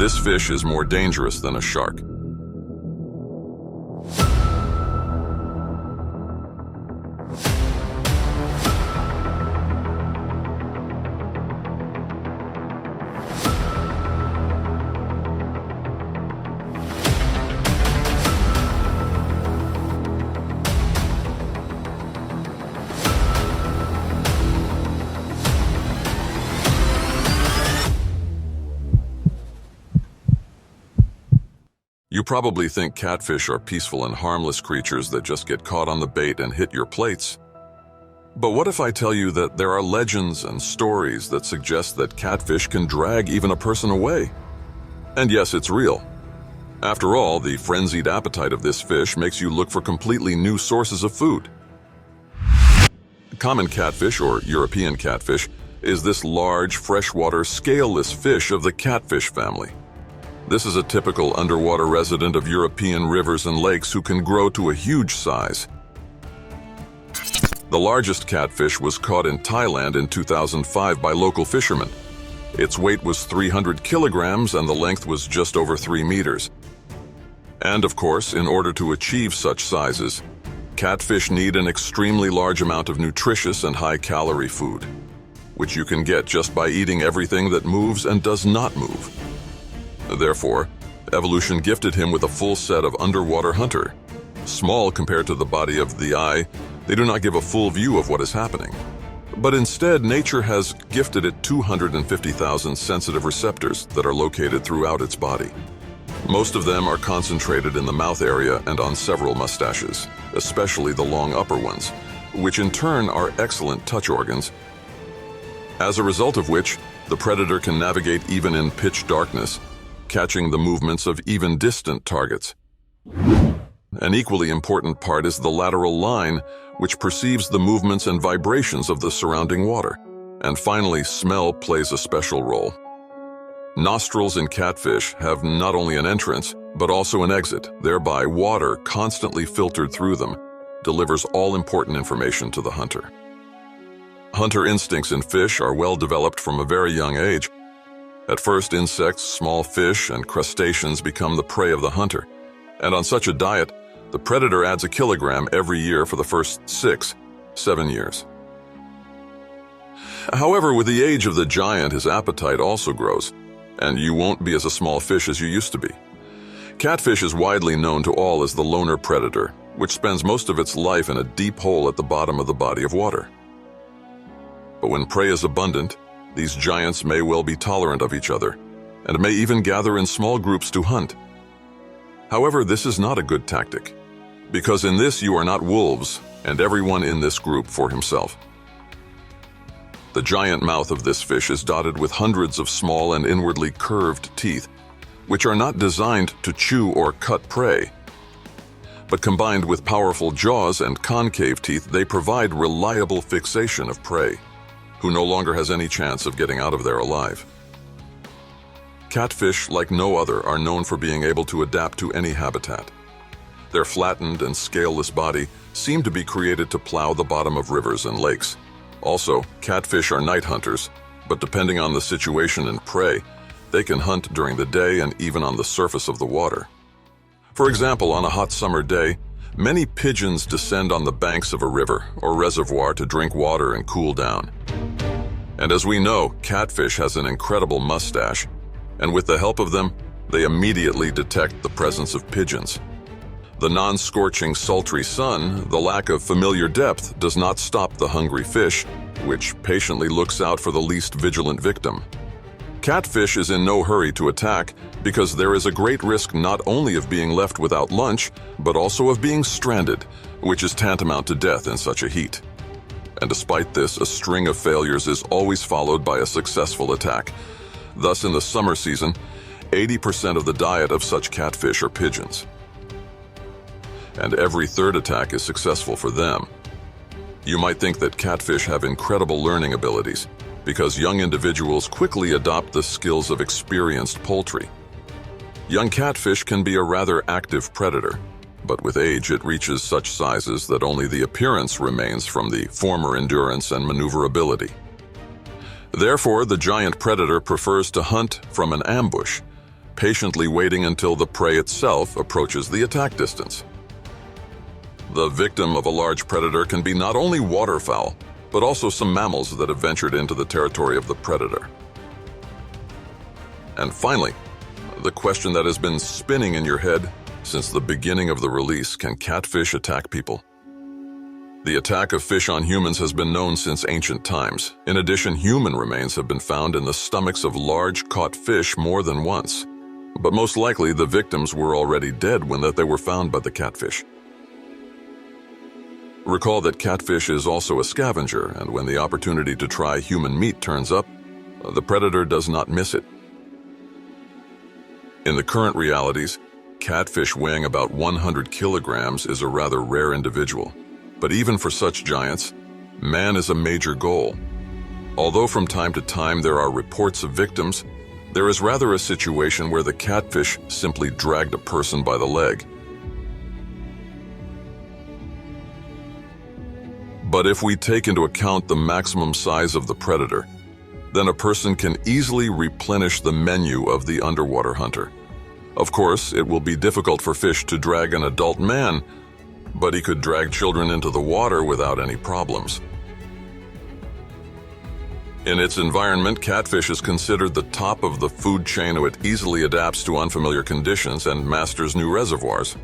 This fish is more dangerous than a shark. You probably think catfish are peaceful and harmless creatures that just get caught on the bait and hit your plates. But what if I tell you that there are legends and stories that suggest that catfish can drag even a person away? And yes, it's real. After all, the frenzied appetite of this fish makes you look for completely new sources of food. Common catfish, or European catfish, is this large, freshwater, scaleless fish of the catfish family. This is a typical underwater resident of European rivers and lakes who can grow to a huge size. The largest catfish was caught in Thailand in 2005 by local fishermen. Its weight was 300 kilograms and the length was just over 3 meters. And of course, in order to achieve such sizes, catfish need an extremely large amount of nutritious and high-calorie food, which you can get just by eating everything that moves and does not move. Therefore, evolution gifted him with a full set of underwater hunter. Small compared to the body of the eye, they do not give a full view of what is happening. But instead, nature has gifted it 250,000 sensitive receptors that are located throughout its body. Most of them are concentrated in the mouth area and on several mustaches, especially the long upper ones, which in turn are excellent touch organs, as a result of which the predator can navigate even in pitch darkness, catching the movements of even distant targets. An equally important part is the lateral line, which perceives the movements and vibrations of the surrounding water. And finally, smell plays a special role. Nostrils in catfish have not only an entrance, but also an exit. Thereby, water constantly filtered through them delivers all important information to the hunter. Hunter instincts in fish are well developed from a very young age. At first, insects, small fish, and crustaceans become the prey of the hunter. And on such a diet, the predator adds a kilogram every year for the first 6-7 years. However, with the age of the giant, his appetite also grows, and you won't be as a small fish as you used to be. Catfish is widely known to all as the loner predator, which spends most of its life in a deep hole at the bottom of the body of water. But when prey is abundant, these giants may well be tolerant of each other, and may even gather in small groups to hunt. However, this is not a good tactic, because in this you are not wolves, and everyone in this group for himself. The giant mouth of this fish is dotted with hundreds of small and inwardly curved teeth, which are not designed to chew or cut prey. But combined with powerful jaws and concave teeth, they provide reliable fixation of prey, who no longer has any chance of getting out of there alive. Catfish, like no other, are known for being able to adapt to any habitat. Their flattened and scaleless body seem to be created to plow the bottom of rivers and lakes. Also, catfish are night hunters, but depending on the situation and prey, they can hunt during the day and even on the surface of the water. For example, on a hot summer day, many pigeons descend on the banks of a river or reservoir to drink water and cool down. And as we know, catfish has an incredible mustache, and with the help of them, they immediately detect the presence of pigeons. The non-scorching, sultry sun, the lack of familiar depth, does not stop the hungry fish, which patiently looks out for the least vigilant victim. Catfish is in no hurry to attack because there is a great risk not only of being left without lunch, but also of being stranded, which is tantamount to death in such a heat. And despite this, a string of failures is always followed by a successful attack. Thus, in the summer season, 80% of the diet of such catfish are pigeons. And every third attack is successful for them. You might think that catfish have incredible learning abilities, because young individuals quickly adopt the skills of experienced poultry. Young catfish can be a rather active predator, but with age it reaches such sizes that only the appearance remains from the former endurance and maneuverability. Therefore, the giant predator prefers to hunt from an ambush, patiently waiting until the prey itself approaches the attack distance. The victim of a large predator can be not only waterfowl, but also some mammals that have ventured into the territory of the predator. And finally, the question that has been spinning in your head since the beginning of the release: can catfish attack people? The attack of fish on humans has been known since ancient times. In addition, human remains have been found in the stomachs of large caught fish more than once. But most likely, the victims were already dead when they were found by the catfish. Recall that catfish is also a scavenger, and when the opportunity to try human meat turns up, the predator does not miss it. In the current realities, catfish weighing about 100 kilograms is a rather rare individual. But even for such giants, man is a major goal. Although from time to time there are reports of victims, there is rather a situation where the catfish simply dragged a person by the leg. But if we take into account the maximum size of the predator, then a person can easily replenish the menu of the underwater hunter. Of course, it will be difficult for fish to drag an adult man, but he could drag children into the water without any problems. In its environment, catfish is considered the top of the food chain. It easily adapts to unfamiliar conditions and masters new reservoirs.